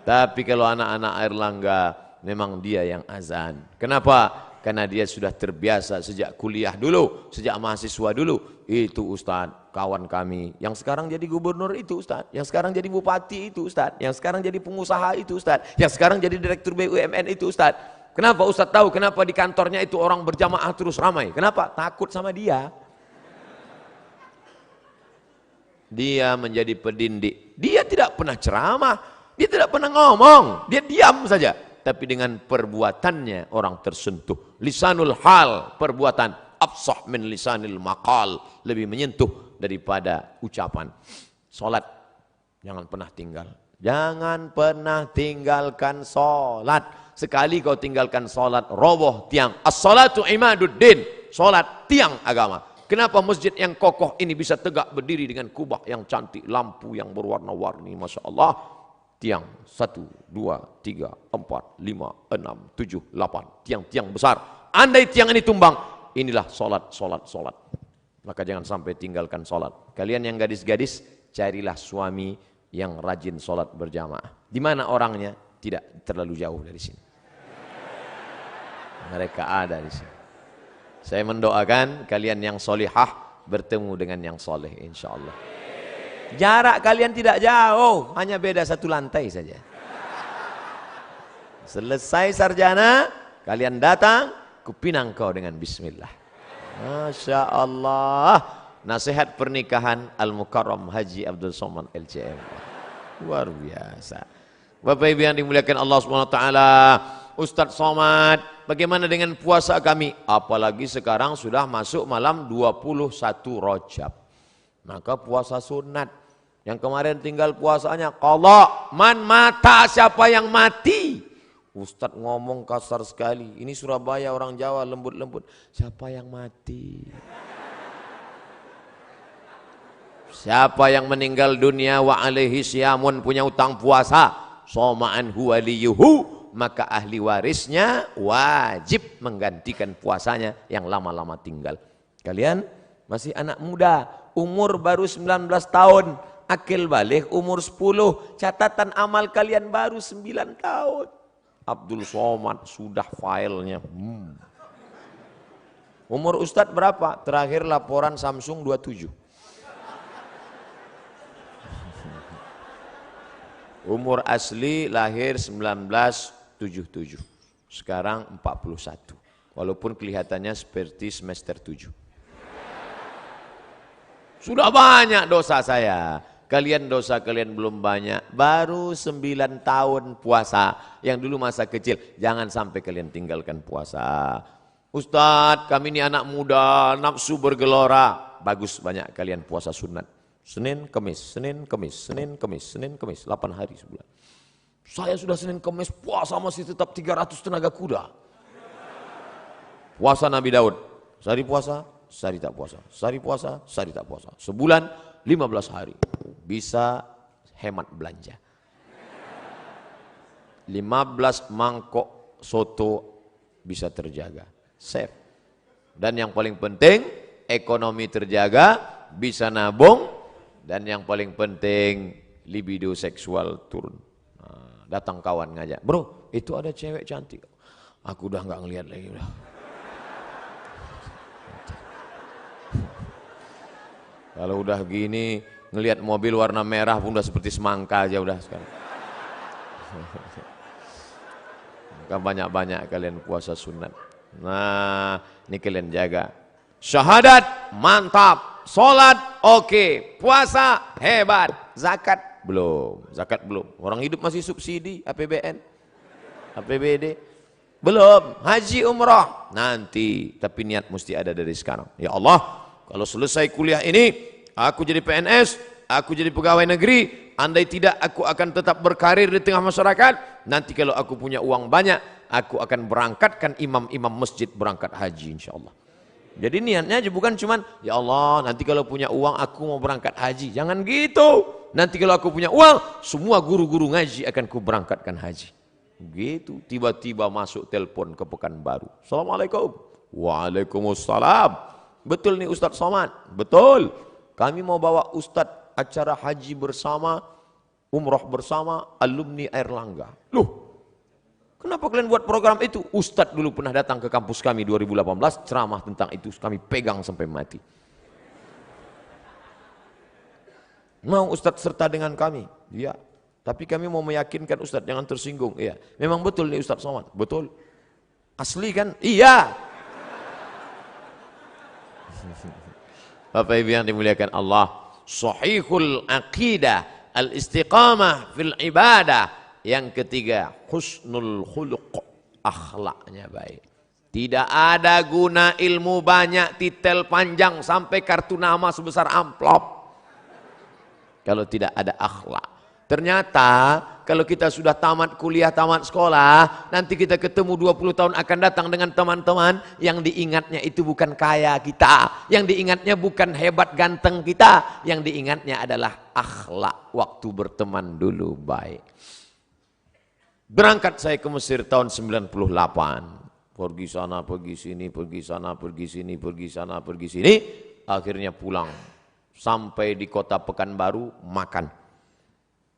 Tapi kalau anak-anak Airlangga memang dia yang azan. Kenapa? Karena dia sudah terbiasa sejak kuliah dulu, sejak mahasiswa dulu. Itu Ustadz, kawan kami yang sekarang jadi gubernur itu Ustadz, yang sekarang jadi bupati itu Ustadz, yang sekarang jadi pengusaha itu Ustadz, yang sekarang jadi direktur BUMN itu Ustadz. Kenapa Ustadz tahu? Kenapa di kantornya itu orang berjamaah terus ramai? Kenapa? Takut sama dia. Dia menjadi pendindik. Dia tidak pernah ceramah, dia tidak pernah ngomong, dia diam saja. Tapi dengan perbuatannya orang tersentuh. Lisanul hal, perbuatan. Afsah min lisanil maqal, lebih menyentuh daripada ucapan. Salat, jangan pernah tinggal. Jangan pernah tinggalkan salat. Sekali kau tinggalkan salat, roboh tiang. As-salatu imaduddin. Salat tiang agama. Kenapa masjid yang kokoh ini bisa tegak berdiri dengan kubah yang cantik, lampu yang berwarna-warni, Masya Allah. Tiang 1, 2, 3, 4, 5, 6, 7, 8. Tiang-tiang besar. Andai tiang ini tumbang, inilah solat. Maka jangan sampai tinggalkan solat. Kalian yang gadis-gadis, carilah suami yang rajin solat berjamaah. Di mana orangnya? Tidak terlalu jauh dari sini. Mereka ada di sini. Saya mendoakan kalian yang solihah bertemu dengan yang soleh, insya Allah. Jarak kalian tidak jauh, hanya beda 1 lantai saja. Selesai sarjana, kalian datang, kupinang kau dengan bismillah. Masya Allah. Nasihat pernikahan Al-Mukarram Haji Abdul Somad LCM. Luar biasa. Bapak Ibu yang dimuliakan Allah SWT, Ustadz Somad, bagaimana dengan puasa kami? Apalagi sekarang sudah masuk malam 21 Rajab. Maka puasa sunat. Yang kemarin tinggal puasanya qadha. Man mata, siapa yang mati? Ustadz ngomong kasar sekali. Ini Surabaya, orang Jawa lembut-lembut. Siapa yang mati? Siapa yang meninggal dunia wa alaihi syamun, punya utang puasa, soma'an huwa liyuhu, maka ahli warisnya wajib menggantikan puasanya yang lama-lama tinggal. Kalian masih anak muda, umur baru 19 tahun, akil balik umur 10, catatan amal kalian baru 9 tahun. Abdul Somad sudah filenya. Umur Ustadz berapa? Terakhir laporan Samsung 27. Umur asli lahir 1977. Sekarang 41. Walaupun kelihatannya seperti semester 7. Sudah banyak dosa saya. Kalian dosa kalian belum banyak. Baru 9 tahun puasa. Yang dulu masa kecil. Jangan sampai kalian tinggalkan puasa. Ustadz, kami ini anak muda, nafsu bergelora. Bagus banyak kalian puasa sunat. Senin, Kemis, Senin, Kemis, Senin, Kemis, Senin, Kemis, 8 hari sebulan. Saya sudah Senin, Kemis, puasa masih tetap 300 tenaga kuda. Puasa Nabi Daud, sehari puasa, sehari tak puasa, sehari puasa, sehari tak puasa. Sebulan, 15 hari. Bisa hemat belanja. 15 mangkok soto bisa terjaga. Save. Dan yang paling penting, ekonomi terjaga, bisa nabung. Dan yang paling penting, libido seksual turun. Nah, datang kawan ngajak, bro, itu ada cewek cantik. Aku udah nggak ngelihat lagi udah. Kalau udah gini, ngelihat mobil warna merah pun udah seperti semangka aja udah sekarang. Maka banyak-banyak kalian puasa sunat. Nah, ini kalian jaga. Syahadat mantap. Sholat oke, puasa hebat, zakat belum, orang hidup masih subsidi, APBN, APBD, belum, haji umrah, nanti, tapi niat mesti ada dari sekarang. Ya Allah, kalau selesai kuliah ini, aku jadi PNS, aku jadi pegawai negeri, andai tidak aku akan tetap berkarir di tengah masyarakat, nanti kalau aku punya uang banyak, aku akan berangkatkan imam-imam masjid berangkat haji insya Allah. Jadi niatnya bukan cuman, ya Allah nanti kalau punya uang aku mau berangkat haji. Jangan gitu. Nanti kalau aku punya uang, semua guru-guru ngaji akan ku berangkatkan haji. Gitu. Tiba-tiba masuk telepon ke Pekanbaru. Assalamualaikum. Waalaikumsalam. Betul nih Ustadz Somad? Betul. Kami mau bawa Ustadz acara haji bersama, umroh bersama, alumni Airlangga. Loh, kenapa kalian buat program itu? Ustadz dulu pernah datang ke kampus kami 2018, ceramah tentang itu, kami pegang sampai mati. Mau Ustadz serta dengan kami? Iya. Tapi kami mau meyakinkan Ustadz, jangan tersinggung. Iya. Memang betul nih Ustadz Somad? Betul. Asli kan? Iya. Bapak Ibu yang dimuliakan Allah, sahihul aqidah, al-istiqamah fil ibadah. Yang ketiga, husnul khuluq, akhlaknya baik. Tidak ada guna ilmu banyak, titel panjang sampai kartu nama sebesar amplop kalau tidak ada akhlak. Ternyata kalau kita sudah tamat kuliah, tamat sekolah, nanti kita ketemu 20 tahun akan datang dengan teman-teman yang diingatnya itu bukan kaya kita, yang diingatnya bukan hebat ganteng kita, yang diingatnya adalah akhlak waktu berteman dulu baik. Berangkat saya ke Mesir tahun 98. Pergi sana, pergi sini, pergi sana, pergi sini, pergi sana, pergi sini. Akhirnya pulang. Sampai di kota Pekanbaru, makan.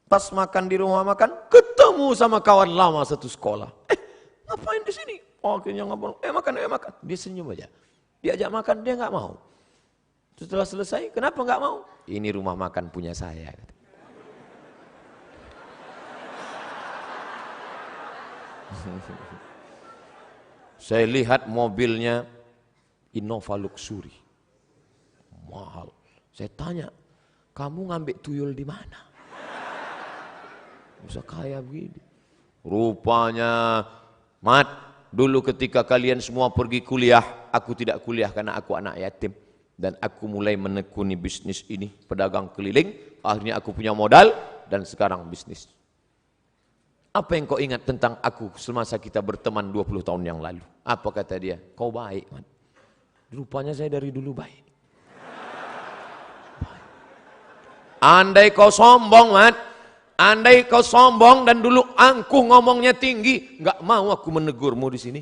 Pas makan di rumah makan, ketemu sama kawan lama satu sekolah. Ngapain di sini? Oh, akhirnya ngomong, makan, makan. Dia senyum aja. Diajak makan, dia nggak mau. Setelah selesai, kenapa nggak mau? Ini rumah makan punya saya. Saya lihat mobilnya Innova Luxury, mahal. Saya tanya, kamu ngambil tuyul di mana? Bisa kaya begini. Rupanya, Mat, dulu ketika kalian semua pergi kuliah, aku tidak kuliah karena aku anak yatim. Dan aku mulai menekuni bisnis ini, pedagang keliling. Akhirnya aku punya modal dan sekarang bisnis. Apa yang kau ingat tentang aku semasa kita berteman 20 tahun yang lalu? Apa kata dia? Kau baik, man. Rupanya saya dari dulu baik. Andai kau sombong, man. Andai kau sombong dan dulu angkuh ngomongnya tinggi, nggak mau aku menegurmu di sini.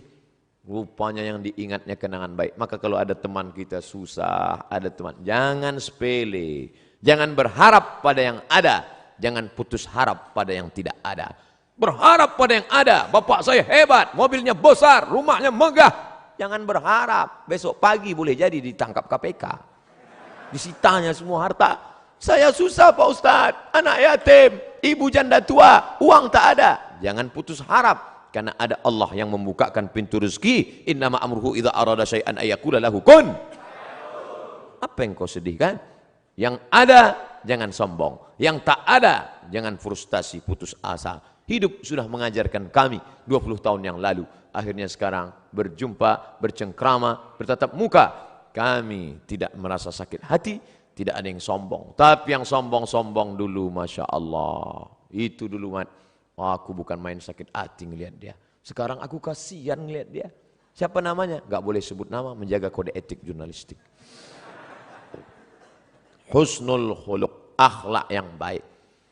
Rupanya yang diingatnya kenangan baik. Maka kalau ada teman kita susah, ada teman, jangan sepele. Jangan berharap pada yang ada. Jangan putus harap pada yang tidak ada. Berharap pada yang ada. Bapak saya hebat, mobilnya besar, rumahnya megah. Jangan berharap, besok pagi boleh jadi ditangkap KPK. Disitanya semua harta. Saya susah Pak Ustadz, anak yatim, ibu janda tua, uang tak ada. Jangan putus harap, karena ada Allah yang membukakan pintu rezeki. Innama amruhu idza arada syai'an ayyaqula lahu kun. Apa yang kau sedihkan? Yang ada, jangan sombong. Yang tak ada, jangan frustasi, putus asa. Hidup sudah mengajarkan kami 20 tahun yang lalu. Akhirnya sekarang berjumpa, bercengkrama, bertatap muka. Kami tidak merasa sakit hati, tidak ada yang sombong. Tapi yang sombong-sombong dulu, Masya Allah. Itu dulu, Mat. Aku bukan main sakit hati ngelihat dia. Sekarang aku kasihan ngelihat dia. Siapa namanya? Gak boleh sebut nama, menjaga kode etik jurnalistik. Husnul khuluq, akhlak yang baik.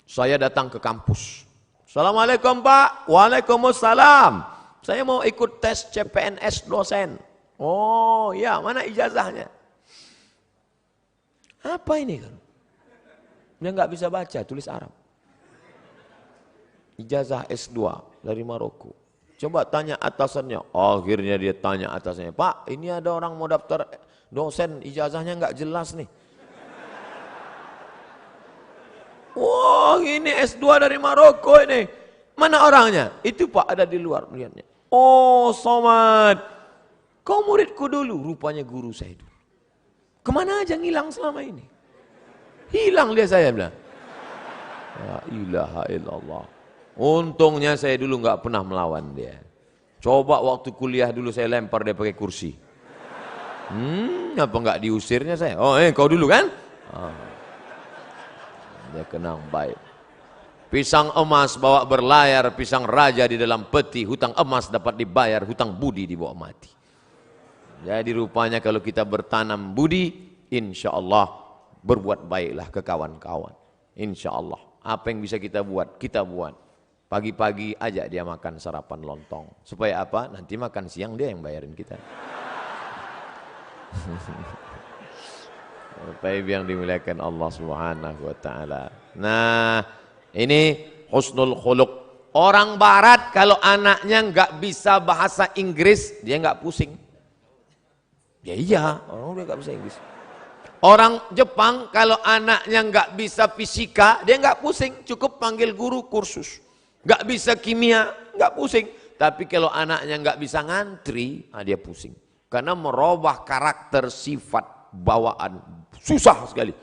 Saya datang ke kampus. Assalamualaikum Pak. Waalaikumsalam. Saya mau ikut tes CPNS dosen. Oh ya, mana ijazahnya? Apa ini kan? Dia nggak bisa baca, tulis Arab. Ijazah S2 dari Maroko. Coba tanya atasannya. Akhirnya dia tanya atasannya. Pak, ini ada orang mau daftar dosen, ijazahnya nggak jelas nih. Wah, ini S2 dari Maroko ini. Mana orangnya? Itu Pak, ada di luar melihatnya. Oh, Somad. Kau muridku dulu, rupanya guru saya dulu. Kemana aja ngilang selama ini? Hilang dia, saya bilang. La ilaha illallah. Untungnya saya dulu nggak pernah melawan dia. Coba waktu kuliah dulu saya lempar dia pakai kursi. Apa nggak diusirnya saya? Oh, kau dulu kan? Dia kenang baik. Pisang emas bawa berlayar, pisang raja di dalam peti, hutang emas dapat dibayar, hutang budi dibawa mati. Jadi rupanya kalau kita bertanam budi, insya Allah berbuat baiklah ke kawan-kawan. Insya Allah. Apa yang bisa kita buat, kita buat. Pagi-pagi ajak dia makan sarapan lontong. Supaya apa? Nanti makan siang dia yang bayarin kita. Bapak Ibu yang dimuliakan Allah Subhanahu wa taala. Nah, ini husnul khuluq. Orang barat kalau anaknya nggak bisa bahasa Inggris, dia nggak pusing. Ya iya, orang dia nggak bisa Inggris. Orang Jepang kalau anaknya nggak bisa fisika, dia nggak pusing, cukup panggil guru kursus. Nggak bisa kimia, nggak pusing. Tapi kalau anaknya nggak bisa ngantri, dia pusing. Karena merubah karakter, sifat, bawaan, susah sekali.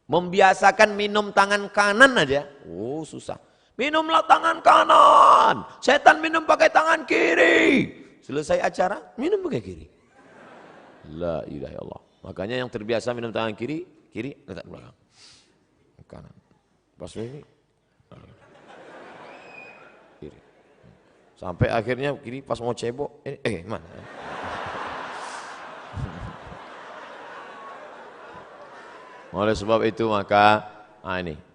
Membiasakan minum tangan kanan aja, susah. Minumlah tangan kanan, setan minum pakai tangan kiri. Selesai acara, minum pakai kiri. La ilaha illallah. Makanya yang terbiasa minum tangan kiri, letak belakang. Kanan. Pas ini. Sampai akhirnya kiri pas mau cebok, mana? Oleh sebab itu maka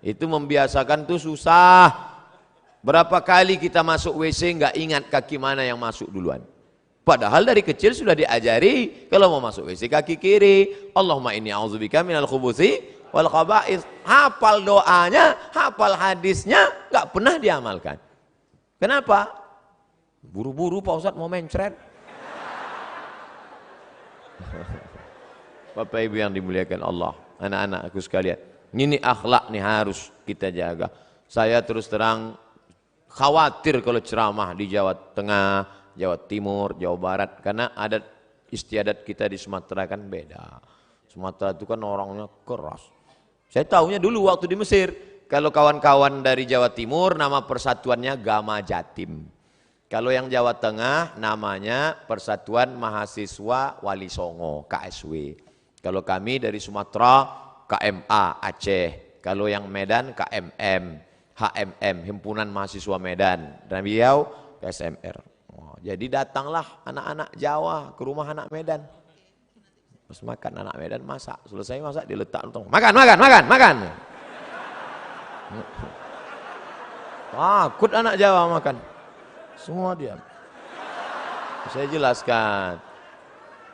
itu membiasakan tuh susah. Berapa kali kita masuk WC nggak ingat kaki mana yang masuk duluan. Padahal dari kecil sudah diajari kalau mau masuk WC kaki kiri. Allahumma inni a'udzubika minal khubuthi wal khaba'ith. Hafal doanya, hafal hadisnya, nggak pernah diamalkan. Kenapa? Buru-buru Pak Ustadz mau mencret. Bapak Ibu yang dimuliakan Allah, anak-anakku sekalian, ini akhlak nih harus kita jaga. Saya terus terang khawatir kalau ceramah di Jawa Tengah, Jawa Timur, Jawa Barat, karena adat istiadat kita di Sumatera kan beda. Sumatera itu kan orangnya keras. Saya tahunya dulu waktu di Mesir, kalau kawan-kawan dari Jawa Timur nama persatuannya Gama Jatim. Kalau yang Jawa Tengah namanya Persatuan Mahasiswa Wali Songo, KSW. Kalau kami dari Sumatera, KMA Aceh. Kalau yang Medan, KMM, HMM, Himpunan Mahasiswa Medan. Dan beliau KSMR. Jadi datanglah anak-anak Jawa ke rumah anak Medan. Pas makan anak Medan masak. Selesai masak diletak. Makan. Takut anak Jawa makan. Semua diam. Saya jelaskan.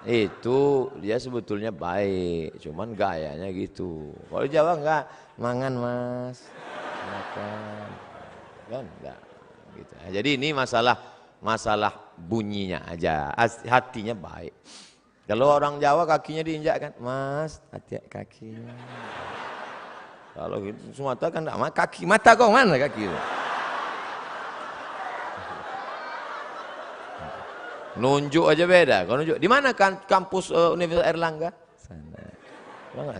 Itu dia sebetulnya baik, cuman gayanya gitu. Kalau Jawa enggak, mangan mas, makan, kan enggak gitu. Jadi ini masalah bunyinya aja, hatinya baik. Kalau orang Jawa kakinya diinjak kan, mas, hati kakinya. Kalau gitu Sumatera kan enggak, kaki mata kok mana kaki itu? Nunjuk aja beda. Kalau nunjuk di mana kan kampus Universitas Airlangga?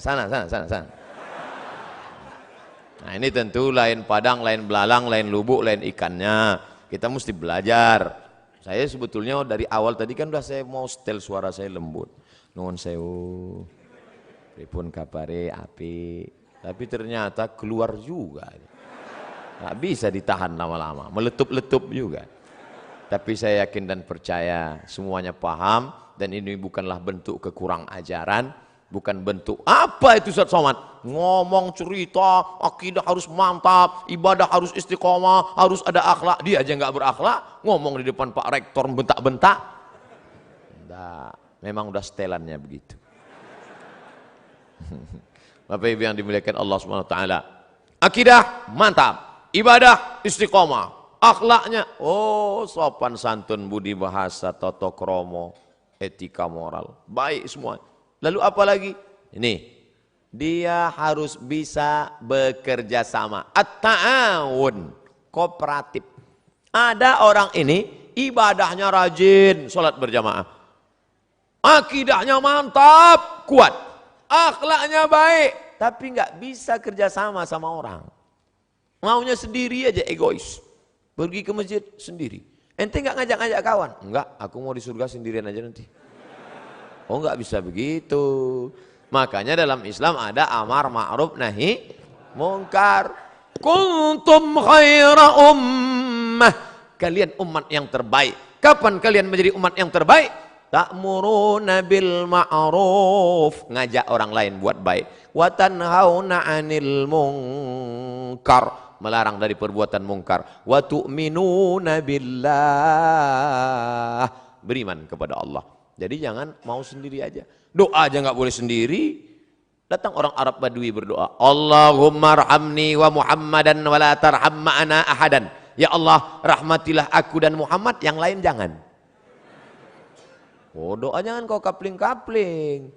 Sana. Nah ini tentu lain Padang, lain belalang, lain lubuk, lain ikannya. Kita mesti belajar. Saya sebetulnya dari awal tadi kan udah saya mau setel suara saya lembut. Nuwun sewu. Pripun kabare api. Tapi ternyata keluar juga. Nggak bisa ditahan lama-lama. Meletup-letup juga. Tapi saya yakin dan percaya semuanya paham dan ini bukanlah bentuk kekurang ajaran, bukan bentuk apa itu Ustaz Somad ngomong cerita akidah harus mantap, ibadah harus istiqomah, harus ada akhlak. Dia aja nggak berakhlak, ngomong di depan Pak Rektor bentak-bentak. Enggak, memang udah setelannya begitu. Bapak Ibu yang dimuliakan Allah Subhanahu wa taala. Akidah mantap, ibadah istiqomah. Akhlaknya, sopan santun, budi bahasa, toto kromo, etika moral, baik semua. Lalu apa lagi? Ini, dia harus bisa bekerja sama. At-ta'awun, kooperatif. Ada orang ini ibadahnya rajin, sholat berjamaah. Akidahnya mantap, kuat. Akhlaknya baik, tapi nggak bisa kerja sama sama orang. Maunya sendiri aja, egois. Pergi ke masjid sendiri. Ente nggak ngajak-ngajak kawan? Enggak, aku mau di surga sendirian aja nanti. Oh nggak bisa begitu. Makanya dalam Islam ada amar ma'ruf nahi mungkar. Kuntum khaira ummah. Kalian umat yang terbaik. Kapan kalian menjadi umat yang terbaik? Ta'muruna bil ma'ruf. Ngajak orang lain buat baik. Wa tanhauna 'anil munkar. Melarang dari perbuatan mungkar. Wa tu'minuna billah. Beriman kepada Allah. Jadi jangan mau sendiri aja. Doa aja nggak boleh sendiri. Datang orang Arab Badui berdoa. Allahumma arhamni wa Muhammadan wa la tarham ma'ana ahadan. Ya Allah, rahmatilah aku dan Muhammad, yang lain jangan. Oh, doa jangan kau kapling-kapling.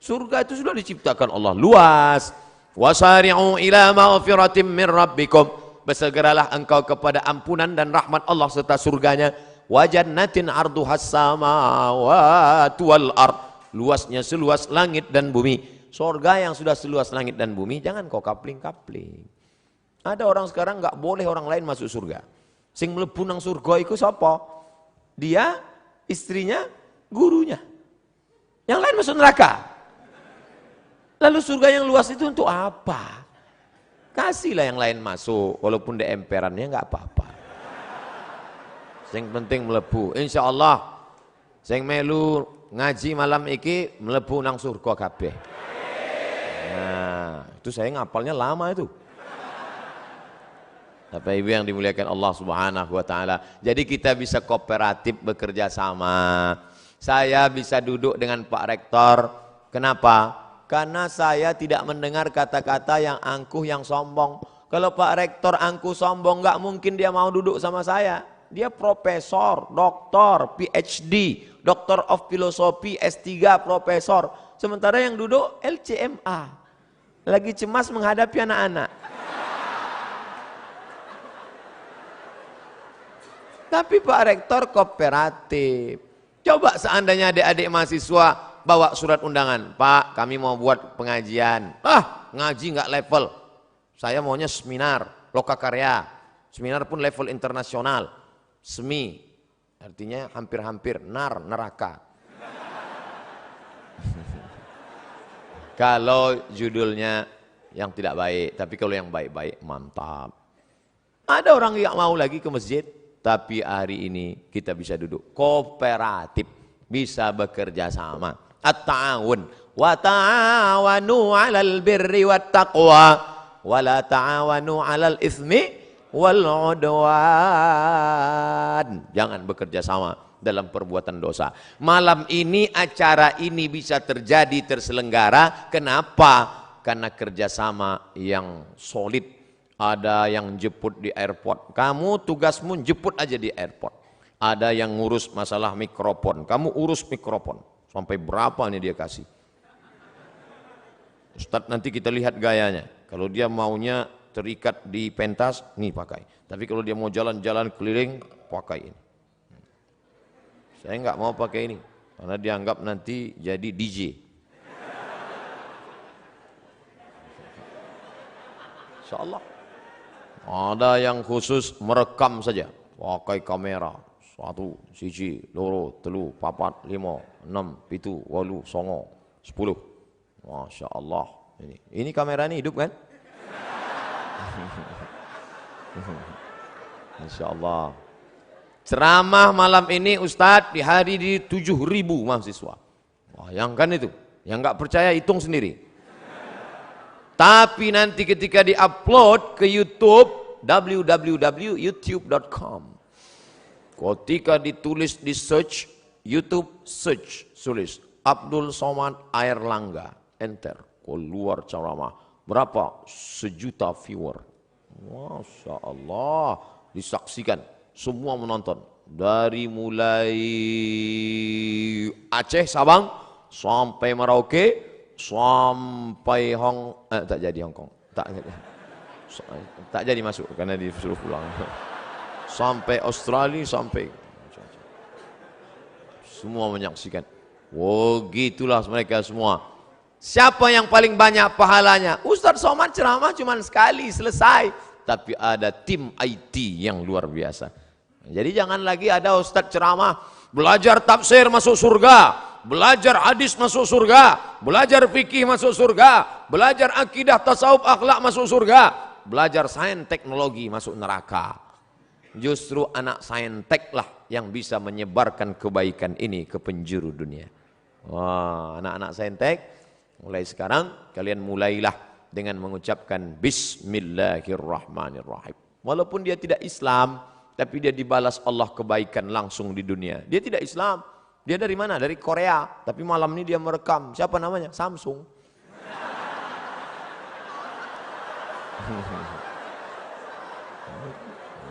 Surga itu sudah diciptakan Allah luas. Wasari'u ila maghfiratin min rabbikum. Bersegeralah engkau kepada ampunan dan rahmat Allah serta surganya. Wa jannatin arduhas samawati wal ard. Luasnya seluas langit dan bumi. Surga yang sudah seluas langit dan bumi, jangan kau kapling-kapling. Ada orang sekarang nggak boleh orang lain masuk surga. Sing mlebu nang surga iku sapa? Dia, istrinya, gurunya. Yang lain masuk neraka. Lalu surga yang luas itu untuk apa? Kasihlah yang lain masuk, walaupun di emperannya nggak apa-apa. Sing penting mlebu. Insyaallah sing melu ngaji malam iki mlebu nang surga kabeh. Nah, itu saya ngapalnya lama itu. Bapak Ibu yang dimuliakan Allah Subhanahu wa taala. Jadi kita bisa kooperatif bekerja sama. Saya bisa duduk dengan Pak Rektor. Kenapa? Karena saya tidak mendengar kata-kata yang angkuh, yang sombong. Kalau Pak Rektor angkuh sombong, nggak mungkin dia mau duduk sama saya. Dia profesor, doktor, PhD, Doctor of Philosophy, S3, profesor. Sementara yang duduk LCMA. Lagi cemas menghadapi anak-anak. Tapi Pak Rektor kooperatif. Coba seandainya adik-adik mahasiswa bawa surat undangan. Pak, kami mau buat pengajian. Ngaji nggak level. Saya maunya seminar, lokakarya. Seminar pun level internasional. Semi, artinya hampir-hampir, neraka. Kalau judulnya yang tidak baik, tapi kalau yang baik-baik mantap. Ada orang yang mau lagi ke masjid, tapi hari ini kita bisa duduk kooperatif, bisa bekerja sama. At-ta'awun wa ta'awanu 'alal birri wat taqwa wa la ta'awanu 'alal itsmi wal 'udwan. Jangan bekerja sama dalam perbuatan dosa. Malam ini acara ini bisa terjadi, terselenggara. Kenapa? Karena kerjasama yang solid. Ada yang jemput di airport. Kamu tugasmu jemput aja di airport. Ada yang ngurus masalah mikrofon. Kamu urus mikrofon. Sampai berapa nih dia kasih? Ustadz nanti kita lihat gayanya. Kalau dia maunya terikat di pentas, nih pakai. Tapi kalau dia mau jalan-jalan keliling, pakai ini. Saya nggak mau pakai ini, karena dianggap nanti jadi DJ. Insyaallah. Ada yang khusus merekam saja, pakai kamera. 1, 1, 2, 3, 4, 5, 6, 7, 8, 9, 10. Masya Allah. Ini kamera ini hidup kan? Insya Allah. Ceramah malam ini Ustadz dihadiri 7.000 mahasiswa. Bayangkan itu. Yang nggak percaya hitung sendiri. Tapi nanti ketika diupload ke YouTube, www.youtube.com. Ketika ditulis di search, YouTube search, tulis Abdul Somad Airlangga, enter, keluar ceramah. Berapa? 1 juta viewer. Masya Allah, disaksikan, semua menonton. Dari mulai Aceh, Sabang, sampai Merauke, sampai tak jadi Hong Kong, tak jadi masuk karena disuruh pulang. Sampai Australia, sampai semua menyaksikan. Oh gitulah mereka semua. Siapa yang paling banyak pahalanya? Ustadz Somad ceramah cuma sekali selesai. Tapi ada tim IT yang luar biasa. Jadi jangan lagi ada ustadz ceramah, belajar tafsir masuk surga, belajar hadis masuk surga, belajar fikih masuk surga, belajar akidah tasawuf akhlak masuk surga, belajar sains teknologi masuk neraka. Justru anak saintek lah yang bisa menyebarkan kebaikan ini ke penjuru dunia. Wah, anak-anak saintek, mulai sekarang kalian mulailah dengan mengucapkan Bismillahirrahmanirrahim. Walaupun dia tidak Islam, tapi dia dibalas Allah kebaikan langsung di dunia. Dia tidak Islam, dia dari mana? Dari Korea. Tapi malam ini dia merekam. Siapa namanya? Samsung.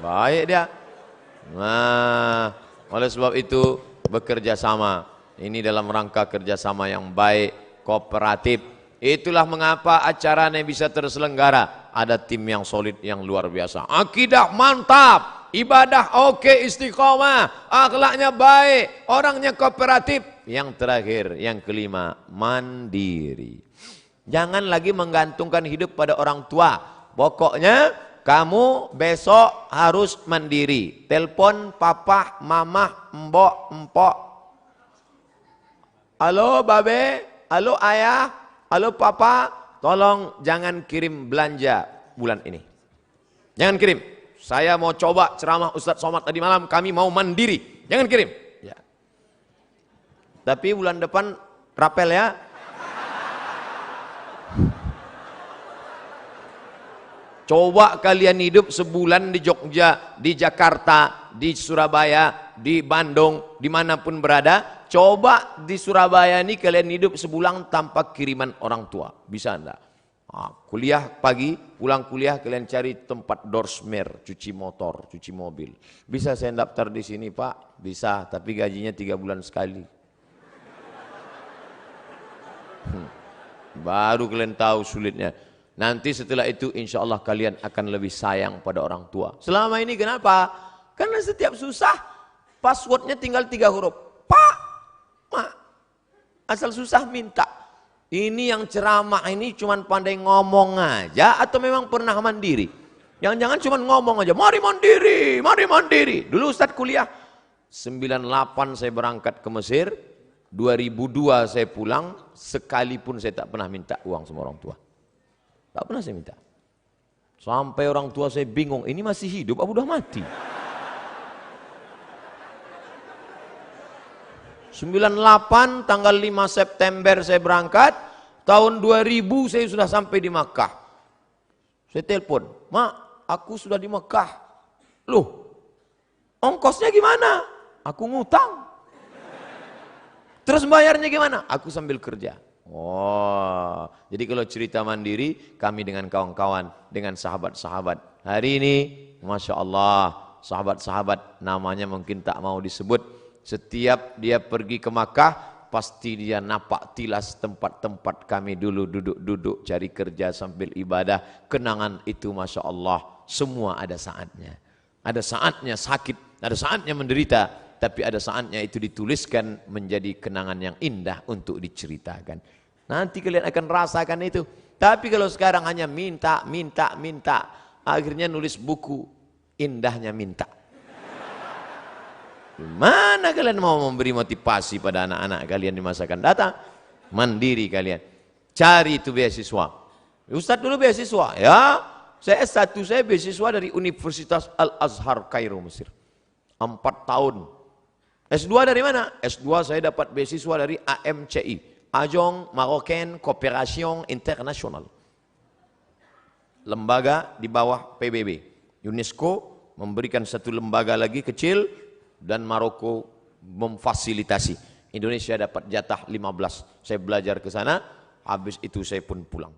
Baik dia. Nah, oleh sebab itu bekerja sama. Ini dalam rangka kerjasama yang baik, kooperatif. Itulah mengapa acaranya bisa terselenggara. Ada tim yang solid, yang luar biasa. Akidah mantap, ibadah oke, istiqomah, akhlaknya baik, orangnya kooperatif. Yang terakhir, yang kelima, mandiri. Jangan lagi menggantungkan hidup pada orang tua. Pokoknya kamu besok harus mandiri. Telepon papa, mama, mbok, empok. Halo babe, halo ayah, halo papa, tolong jangan kirim belanja bulan ini. Jangan kirim. Saya mau coba ceramah Ustadz Somad tadi malam, kami mau mandiri. Jangan kirim. Ya. Tapi bulan depan rapel ya. Coba kalian hidup sebulan di Jogja, di Jakarta, di Surabaya, di Bandung, dimanapun berada. Coba di Surabaya ini kalian hidup sebulan tanpa kiriman orang tua. Bisa enggak? Kuliah pagi, pulang kuliah kalian cari tempat dorsmer, cuci motor, cuci mobil. Bisa saya daftar di sini Pak? Bisa, tapi gajinya 3 bulan sekali. Baru kalian tahu sulitnya. Nanti setelah itu insya Allah kalian akan lebih sayang pada orang tua. Selama ini kenapa? Karena setiap susah passwordnya tinggal 3 huruf. Pak, Mak, asal susah minta. Ini yang ceramah ini cuma pandai ngomong aja atau memang pernah mandiri? Jangan-jangan cuma ngomong aja, mari mandiri, mari mandiri. Dulu Ustadz kuliah, 98 saya berangkat ke Mesir, 2002 saya pulang, sekalipun saya tak pernah minta uang sama orang tua. Tak pernah saya minta. Sampai orang tua saya bingung, ini masih hidup apa udah mati? 98 tanggal 5 September saya berangkat, tahun 2000 saya sudah sampai di Makkah. Saya telepon, Mak, aku sudah di Makkah. Loh, ongkosnya gimana? Aku ngutang. Terus bayarnya gimana? Aku sambil kerja. Oh, jadi kalau cerita mandiri, kami dengan kawan-kawan, dengan sahabat-sahabat. Hari ini, Masya Allah, sahabat-sahabat namanya mungkin tak mau disebut. Setiap dia pergi ke Makkah, pasti dia napak tilas tempat-tempat kami dulu duduk-duduk cari kerja sambil ibadah. Kenangan itu Masya Allah, semua ada saatnya. Ada saatnya sakit, ada saatnya menderita. Tapi ada saatnya itu dituliskan menjadi kenangan yang indah untuk diceritakan. Nanti kalian akan rasakan itu. Tapi kalau sekarang hanya minta, akhirnya nulis buku, indahnya minta. Mana kalian mau memberi motivasi pada anak-anak kalian di masa akan datang? Mandiri kalian. Cari itu beasiswa. Ustadz dulu beasiswa, ya. Saya S1, saya beasiswa dari Universitas Al-Azhar Kairo, Mesir. 4 tahun. S2 dari mana? S2 saya dapat beasiswa dari AMCI, Agence Marocaine Coopération Internationale. Lembaga di bawah PBB. UNESCO memberikan satu lembaga lagi kecil dan Maroko memfasilitasi. Indonesia dapat jatah 15. Saya belajar ke sana, habis itu saya pun pulang.